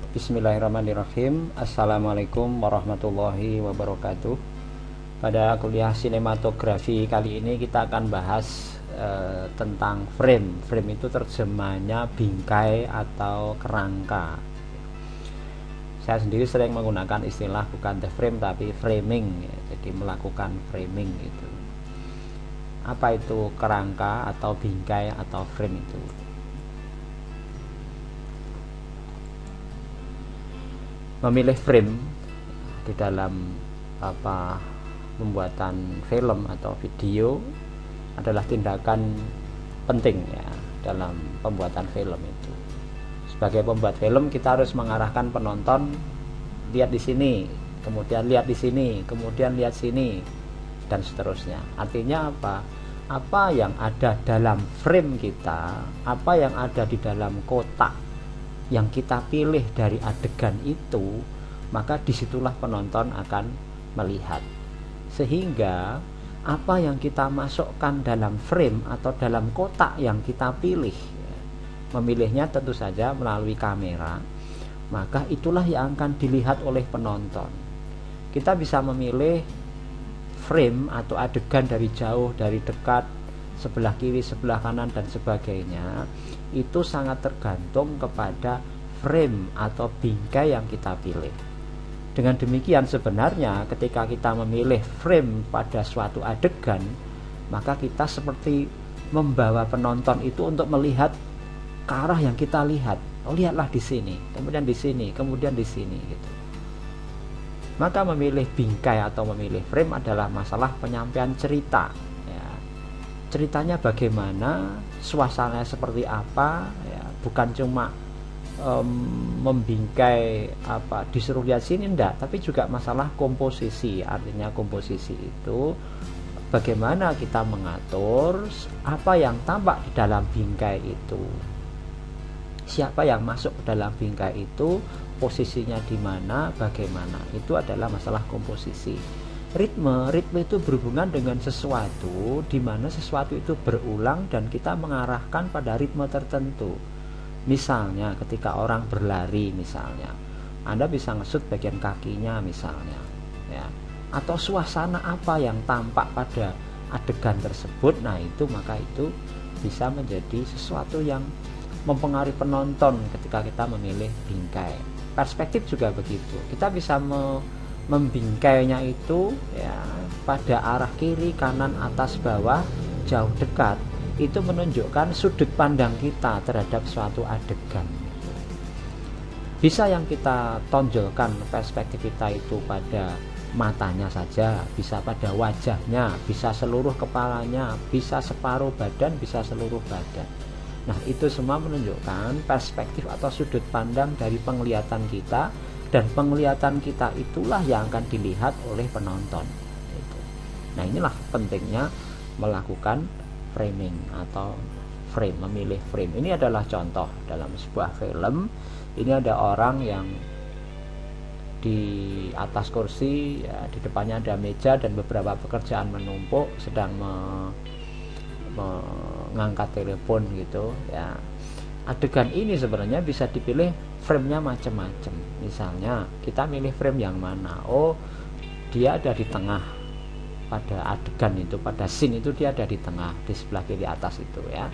Bismillahirrahmanirrahim. Assalamualaikum warahmatullahi wabarakatuh. Pada kuliah sinematografi kali ini kita akan bahas tentang frame. Frame itu terjemahnya bingkai atau kerangka. Saya sendiri sering menggunakan istilah bukan the frame tapi framing, ya. Jadi melakukan framing itu. Apa itu kerangka atau bingkai atau frame itu? Memilih frame di dalam pembuatan film atau video adalah tindakan penting ya dalam pembuatan film itu. Sebagai pembuat film kita harus mengarahkan penonton lihat di sini, kemudian lihat di sini, kemudian lihat sini dan seterusnya. Artinya apa? Apa yang ada dalam frame kita, apa yang ada di dalam kotak yang kita pilih dari adegan itu, maka disitulah penonton akan melihat. Sehingga apa yang kita masukkan dalam frame atau dalam kotak yang kita pilih, memilihnya tentu saja melalui kamera, maka itulah yang akan dilihat oleh penonton. Kita bisa memilih frame atau adegan dari jauh, dari dekat, sebelah kiri, sebelah kanan dan sebagainya. Itu sangat tergantung kepada frame atau bingkai yang kita pilih. Dengan demikian sebenarnya ketika kita memilih frame pada suatu adegan, maka kita seperti membawa penonton itu untuk melihat ke arah yang kita lihat. Oh, lihatlah di sini, kemudian di sini, kemudian di sini gitu. Maka memilih bingkai atau memilih frame adalah masalah penyampaian cerita. Ceritanya bagaimana, suasananya seperti apa, ya, bukan cuma membingkai disuruh lihat sini enggak, tapi juga masalah komposisi. Artinya komposisi itu bagaimana kita mengatur apa yang tampak di dalam bingkai itu, siapa yang masuk ke dalam bingkai itu, posisinya di mana, bagaimana. Itu adalah masalah komposisi. Ritme itu berhubungan dengan sesuatu di mana sesuatu itu berulang dan kita mengarahkan pada ritme tertentu. Misalnya ketika orang berlari misalnya, Anda bisa ngesut bagian kakinya misalnya, ya. Atau suasana apa yang tampak pada adegan tersebut, nah itu maka itu bisa menjadi sesuatu yang mempengaruhi penonton ketika kita memilih bingkai. Perspektif juga begitu. Kita bisa membingkainya itu ya pada arah kiri, kanan, atas, bawah, jauh, dekat. Itu menunjukkan sudut pandang kita terhadap suatu adegan. Bisa yang kita tonjolkan perspektif kita itu pada matanya saja, bisa pada wajahnya, bisa seluruh kepalanya, bisa separuh badan, bisa seluruh badan. Nah, itu semua menunjukkan perspektif atau sudut pandang dari penglihatan kita, dan penglihatan kita itulah yang akan dilihat oleh penonton. Nah, inilah pentingnya melakukan framing atau frame, memilih frame. Ini adalah contoh dalam sebuah film. Ini ada orang yang di atas kursi, ya, di depannya ada meja dan beberapa pekerjaan menumpuk, sedang mengangkat telepon gitu ya. Adegan ini sebenarnya bisa dipilih frame-nya macam-macam. Misalnya kita milih frame yang mana? Oh, dia ada di tengah pada adegan itu, pada scene itu dia ada di tengah, di sebelah kiri atas itu ya.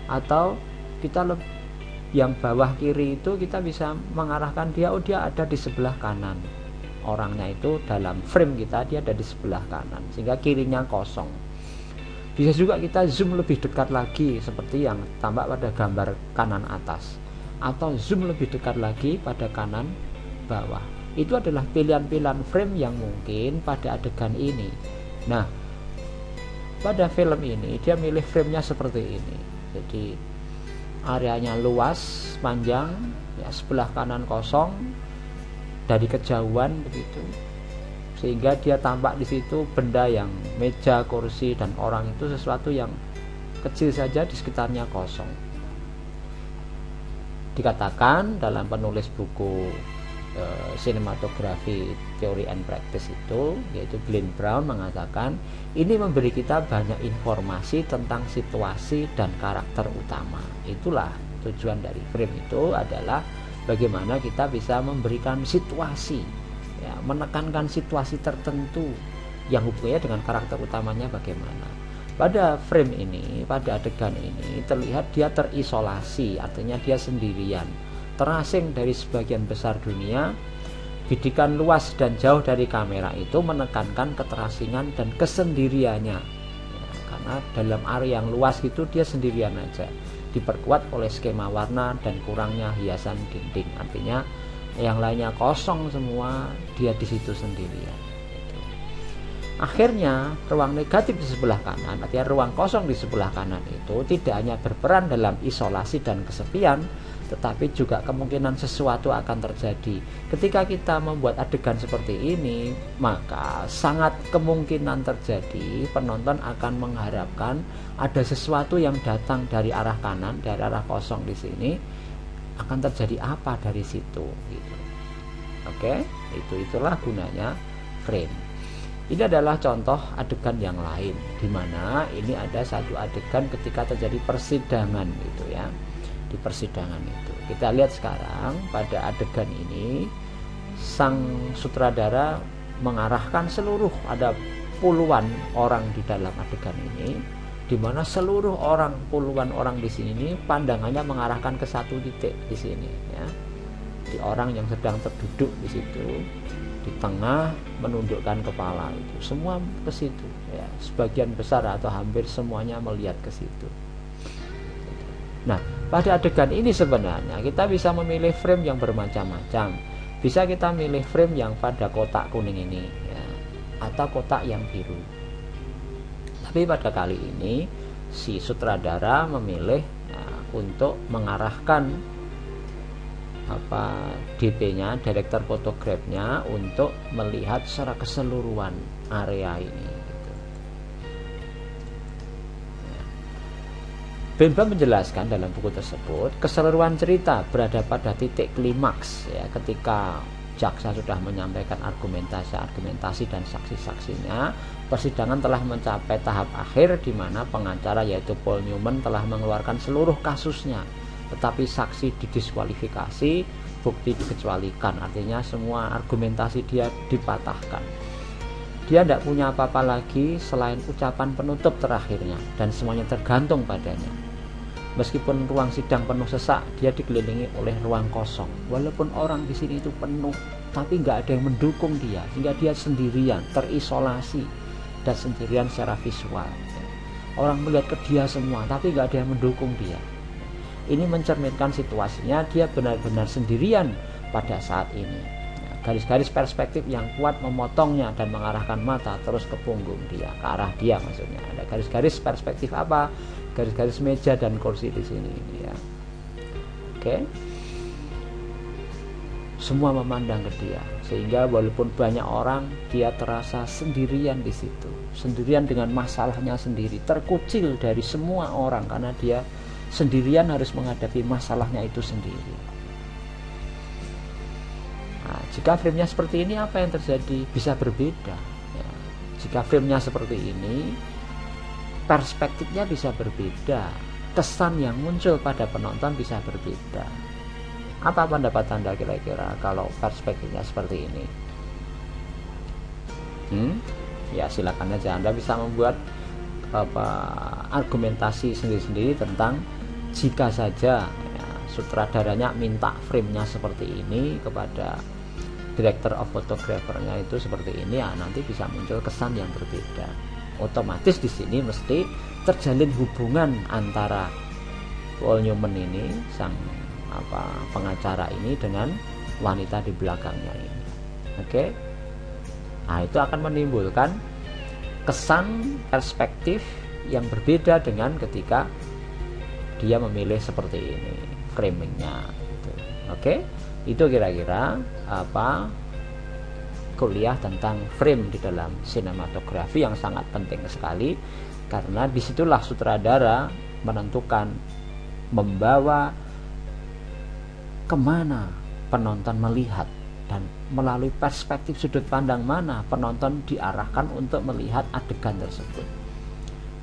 Atau kita yang bawah kiri itu kita bisa mengarahkan dia, oh dia ada di sebelah kanan. Orangnya itu dalam frame kita dia ada di sebelah kanan sehingga kirinya kosong. Bisa juga kita zoom lebih dekat lagi seperti yang tampak pada gambar kanan atas, atau zoom lebih dekat lagi pada kanan bawah. Itu adalah pilihan-pilihan frame yang mungkin pada adegan ini. Nah, pada film ini dia milih frame-nya seperti ini. Jadi areanya luas, panjang, ya, sebelah kanan kosong dari kejauhan begitu. Sehingga dia tampak di situ benda yang meja, kursi dan orang itu sesuatu yang kecil saja di sekitarnya kosong. Dikatakan dalam penulis buku sinematografi Theory and Practice itu, yaitu Glenn Brown, mengatakan ini memberi kita banyak informasi tentang situasi dan karakter utama. Itulah tujuan dari frame itu adalah bagaimana kita bisa memberikan situasi, ya, menekankan situasi tertentu yang hubungannya dengan karakter utamanya bagaimana. Pada frame ini, pada adegan ini terlihat dia terisolasi, artinya dia sendirian, terasing dari sebagian besar dunia. Bidikan luas dan jauh dari kamera itu menekankan keterasingan dan kesendiriannya, ya, karena dalam area yang luas itu dia sendirian aja, diperkuat oleh skema warna dan kurangnya hiasan dinding, artinya yang lainnya kosong semua, dia di situ sendirian. Akhirnya ruang negatif di sebelah kanan, artinya ruang kosong di sebelah kanan itu tidak hanya berperan dalam isolasi dan kesepian, tetapi juga kemungkinan sesuatu akan terjadi. Ketika kita membuat adegan seperti ini, maka sangat kemungkinan terjadi penonton akan mengharapkan ada sesuatu yang datang dari arah kanan, dari arah kosong di sini, akan terjadi apa dari situ gitu. Oke, itulah gunanya frame. Ini adalah contoh adegan yang lain, di mana ini ada satu adegan ketika terjadi persidangan gitu ya. Di persidangan itu kita lihat sekarang pada adegan ini, sang sutradara mengarahkan seluruh, ada puluhan orang di dalam adegan ini, di mana seluruh orang, puluhan orang di sini pandangannya mengarahkan ke satu titik di sini ya. Di orang yang sedang terduduk di situ, di tengah menundukkan kepala, itu semua ke situ ya. Sebagian besar atau hampir semuanya melihat ke situ. Nah, pada adegan ini sebenarnya kita bisa memilih frame yang bermacam-macam. Bisa kita milih frame yang pada kotak kuning ini ya, atau kotak yang biru. Tapi pada kali ini si sutradara memilih ya, untuk mengarahkan DP-nya, director photograph-nya, untuk melihat secara keseluruhan area ini. Birnbaum menjelaskan dalam buku tersebut, keseluruhan cerita berada pada titik klimaks ya, ketika jaksa sudah menyampaikan argumentasi dan saksi-saksinya, persidangan telah mencapai tahap akhir di mana pengacara yaitu Paul Newman telah mengeluarkan seluruh kasusnya, tetapi saksi didiskualifikasi, bukti dikecualikan, artinya semua argumentasi dia dipatahkan. Dia tidak punya apa-apa lagi selain ucapan penutup terakhirnya, dan semuanya tergantung padanya. Meskipun ruang sidang penuh sesak, dia dikelilingi oleh ruang kosong. Walaupun orang di sini itu penuh, tapi nggak ada yang mendukung dia, sehingga dia sendirian, terisolasi dan sendirian secara visual. Orang melihat ke dia semua, tapi nggak ada yang mendukung dia. Ini mencerminkan situasinya, dia benar-benar sendirian pada saat ini. Garis-garis perspektif yang kuat memotongnya dan mengarahkan mata terus ke punggung dia, ke arah dia maksudnya. Ada garis-garis perspektif apa? Garis-garis meja dan kursi di sini ya. Oke. Semua memandang ke dia, sehingga walaupun banyak orang, dia terasa sendirian di situ. Sendirian dengan masalahnya sendiri, terkucil dari semua orang karena dia sendirian harus menghadapi masalahnya itu sendiri. Nah, jika framenya seperti ini, apa yang terjadi? Bisa berbeda ya. Jika framenya seperti ini, perspektifnya bisa berbeda, kesan yang muncul pada penonton bisa berbeda. Apa pendapat Anda kira-kira kalau perspektifnya seperti ini? Ya silakan aja, Anda bisa membuat argumentasi sendiri-sendiri tentang jika saja ya, sutradaranya minta framenya seperti ini kepada director of photographer-nya itu seperti ini, ya nanti bisa muncul kesan yang berbeda. Otomatis di sini mesti terjalin hubungan antara Paul Newman ini, sang pengacara ini, dengan wanita di belakangnya ini. Oke. Nah, itu akan menimbulkan kesan perspektif yang berbeda dengan ketika dia memilih seperti ini framingnya. Oke. Itu kira-kira kuliah tentang frame di dalam sinematografi yang sangat penting sekali, karena disitulah sutradara menentukan membawa kemana penonton melihat, dan melalui perspektif sudut pandang mana penonton diarahkan untuk melihat adegan tersebut.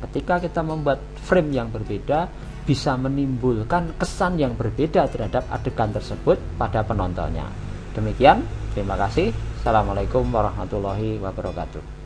Ketika kita membuat frame yang berbeda, bisa menimbulkan kesan yang berbeda terhadap adegan tersebut pada penontonnya. Demikian, terima kasih. Assalamualaikum warahmatullahi wabarakatuh.